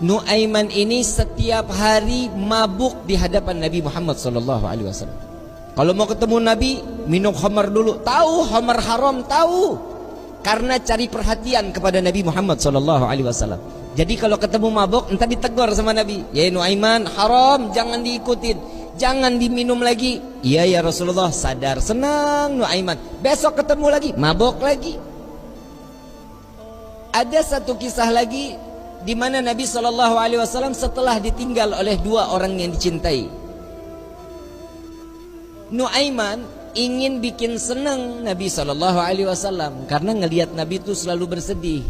Nuaiman ini setiap hari mabuk di hadapan Nabi Muhammad SAW. Kalau mau ketemu Nabi, minum khamar dulu. Tahu khamar haram, tahu. Karena cari perhatian kepada Nabi Muhammad SAW. Jadi kalau ketemu mabuk, entah ditegur sama Nabi. Ya Nuaiman, haram, jangan diikutin, jangan diminum lagi. Iya ya Rasulullah, sadar, senang Nuaiman. Besok ketemu lagi, mabuk lagi. Ada satu kisah lagi di mana Nabi SAW setelah ditinggal oleh dua orang yang dicintai. Nuaiman ingin bikin senang Nabi SAW karena ngelihat Nabi itu selalu bersedih.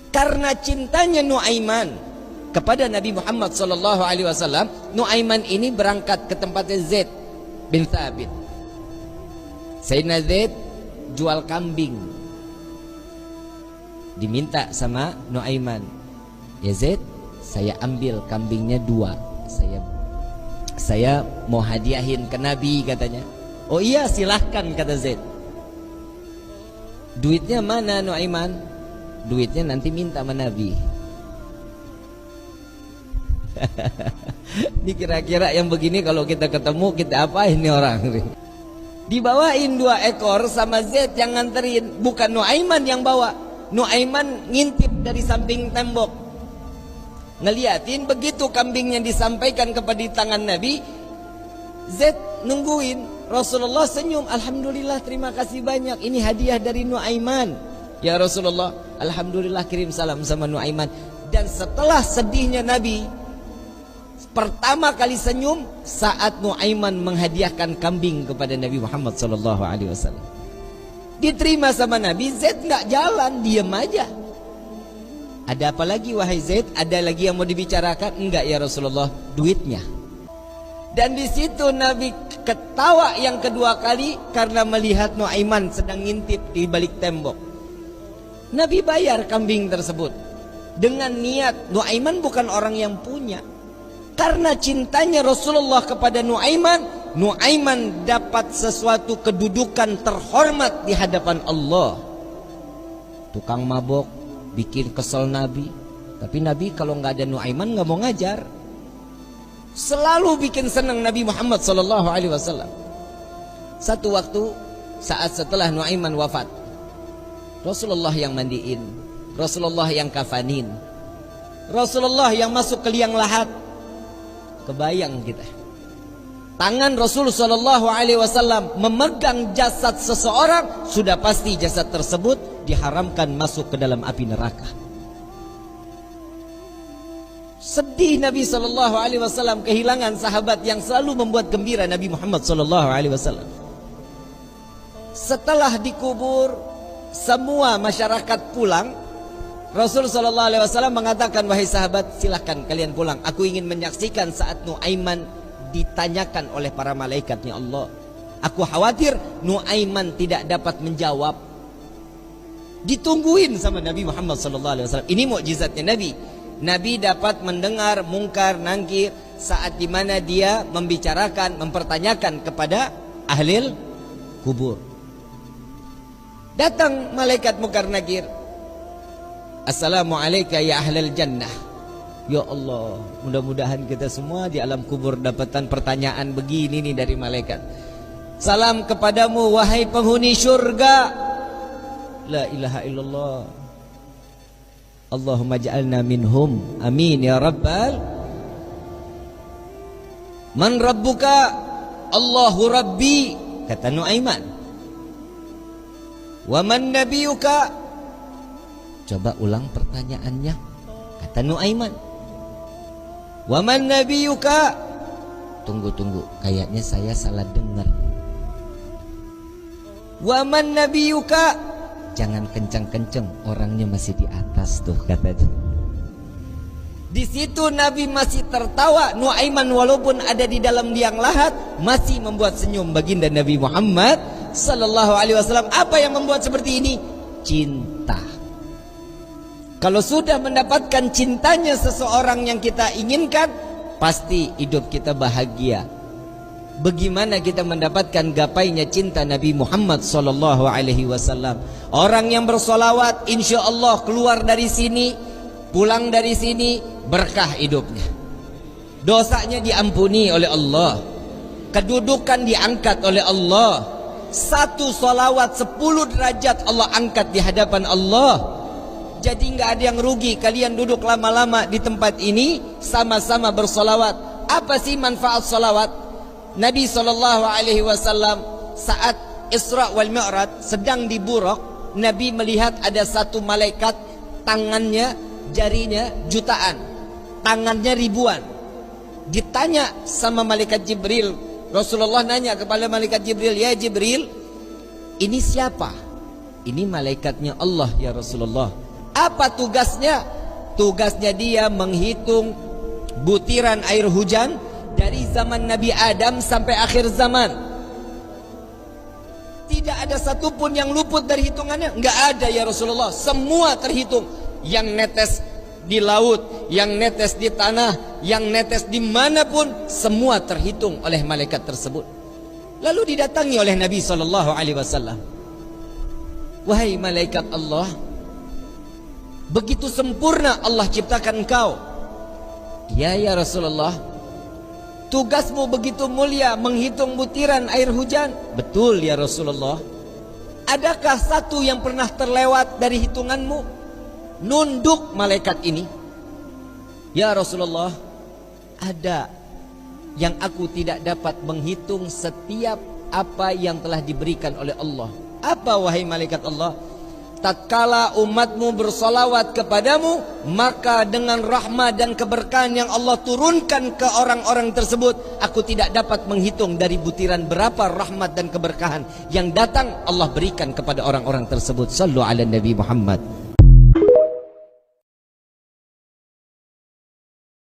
Karena cintanya Nuaiman kepada Nabi Muhammad SAW, Nuaiman ini berangkat ke tempatnya Zaid bin Thabit. Sayyidina Zaid jual kambing. Diminta sama Nuaiman, ya Zaid, saya ambil kambingnya 2, saya mau hadiahin ke Nabi katanya. Oh iya silahkan kata Zaid. Duitnya mana Nuaiman? Duitnya nanti minta sama Nabi. Ini kira-kira yang begini kalau kita ketemu kita apain nih orang? Dibawain 2 ekor sama Zaid yang nganterin, bukan Nuaiman yang bawa. Nuaiman ngintip dari samping tembok, ngeliatin. Begitu kambingnya disampaikan kepada tangan Nabi, Zaid nungguin. Rasulullah senyum, alhamdulillah, terima kasih banyak, ini hadiah dari Nuaiman. Ya Rasulullah, alhamdulillah, kirim salam sama Nuaiman. Dan setelah sedihnya Nabi, pertama kali senyum saat Nuaiman menghadiahkan kambing kepada Nabi Muhammad SAW. Diterima sama Nabi. Zaid nggak jalan, diam aja. Ada apa lagi wahai Zaid? Ada lagi yang mau dibicarakan? Enggak ya Rasulullah, duitnya. Dan di situ Nabi ketawa yang kedua kali karena melihat Nuaiman sedang ngintip di balik tembok. Nabi bayar kambing tersebut dengan niat Nuaiman bukan orang yang punya. Karena cintanya Rasulullah kepada Nuaiman, Nuaiman dapat sesuatu kedudukan terhormat di hadapan Allah. Tukang mabok bikin kesel Nabi, tapi Nabi kalau nggak ada Nuaiman nggak mau ngajar. Selalu bikin senang Nabi Muhammad SAW. Satu waktu saat setelah Nuaiman wafat, Rasulullah yang mandiin, Rasulullah yang kafanin, Rasulullah yang masuk ke liang lahat. Kebayang kita, tangan Rasul SAW memegang jasad seseorang, sudah pasti jasad tersebut diharamkan masuk ke dalam api neraka. Sedih Nabi SAW kehilangan sahabat yang selalu membuat gembira Nabi Muhammad SAW. Setelah dikubur, semua masyarakat pulang. Rasul SAW mengatakan, wahai sahabat, silahkan kalian pulang. Aku ingin menyaksikan saat Nuaiman ditanyakan oleh para malaikatnya Allah. Aku khawatir Nuaiman tidak dapat menjawab. Ditungguin sama Nabi Muhammad SAW. Ini mukjizatnya Nabi. Nabi dapat mendengar mungkar nangkir saat dimana dia membicarakan, mempertanyakan kepada ahli kubur. Datang malaikat mungkar nakir. Assalamualaikum ya ahlal jannah. Ya Allah, mudah-mudahan kita semua di alam kubur dapatan pertanyaan begini nih dari malaikat. Salam kepadamu wahai penghuni syurga. La ilaha illallah. Allahumma ja'alna minhum. Amin ya rabbal. Man rabbuka? Allahu rabbi, kata Nuaiman. Wa man nabiyuka? Coba ulang pertanyaannya, kata Nuaiman. Wa man nabiyuka? Tunggu, kayaknya saya salah dengar. Wa man nabiyuka? Jangan kencang-kencang, orangnya masih di atas tuh, katanya. Di situ Nabi masih tertawa. Nuaiman walaupun ada di dalam liang lahat masih membuat senyum baginda Nabi Muhammad SAW. Apa yang membuat seperti ini? Cinta. Kalau sudah mendapatkan cintanya seseorang yang kita inginkan, pasti hidup kita bahagia. Bagaimana kita mendapatkan gapainya cinta Nabi Muhammad SAW? Orang yang bersolawat, insya Allah keluar dari sini pulang dari sini berkah hidupnya, dosanya diampuni oleh Allah, kedudukan diangkat oleh Allah. Satu salawat 10 derajat Allah angkat di hadapan Allah. Jadi nggak ada yang rugi kalian duduk lama-lama di tempat ini sama-sama bersolawat. Apa sih manfaat solawat? Nabi SAW saat Isra wal Mi'raj sedang di Buraq, Nabi melihat ada satu malaikat, tangannya, jarinya jutaan, tangannya ribuan. Ditanya sama malaikat Jibril, Rasulullah nanya kepada malaikat Jibril, ya Jibril, ini siapa? Ini malaikatnya Allah ya Rasulullah. Apa tugasnya? Tugasnya dia menghitung butiran air hujan dari zaman Nabi Adam sampai akhir zaman. Tidak ada satupun yang luput dari hitungannya. Enggak ada ya Rasulullah. Semua terhitung. Yang netes di laut, yang netes di tanah, yang netes dimanapun, semua terhitung oleh malaikat tersebut. Lalu didatangi oleh Nabi SAW. Wahai malaikat Allah, begitu sempurna Allah ciptakan engkau. Ya Rasulullah, tugasmu begitu mulia menghitung butiran air hujan. Betul ya Rasulullah. Adakah satu yang pernah terlewat dari hitunganmu? Nunduk malaikat ini, ya Rasulullah, ada yang aku tidak dapat menghitung setiap apa yang telah diberikan oleh Allah. Apa wahai malaikat Allah? Tatkala umatmu bersolawat kepadamu, maka dengan rahmat dan keberkahan yang Allah turunkan ke orang-orang tersebut, aku tidak dapat menghitung dari butiran berapa rahmat dan keberkahan yang datang Allah berikan kepada orang-orang tersebut. Sallu ala Nabi Muhammad.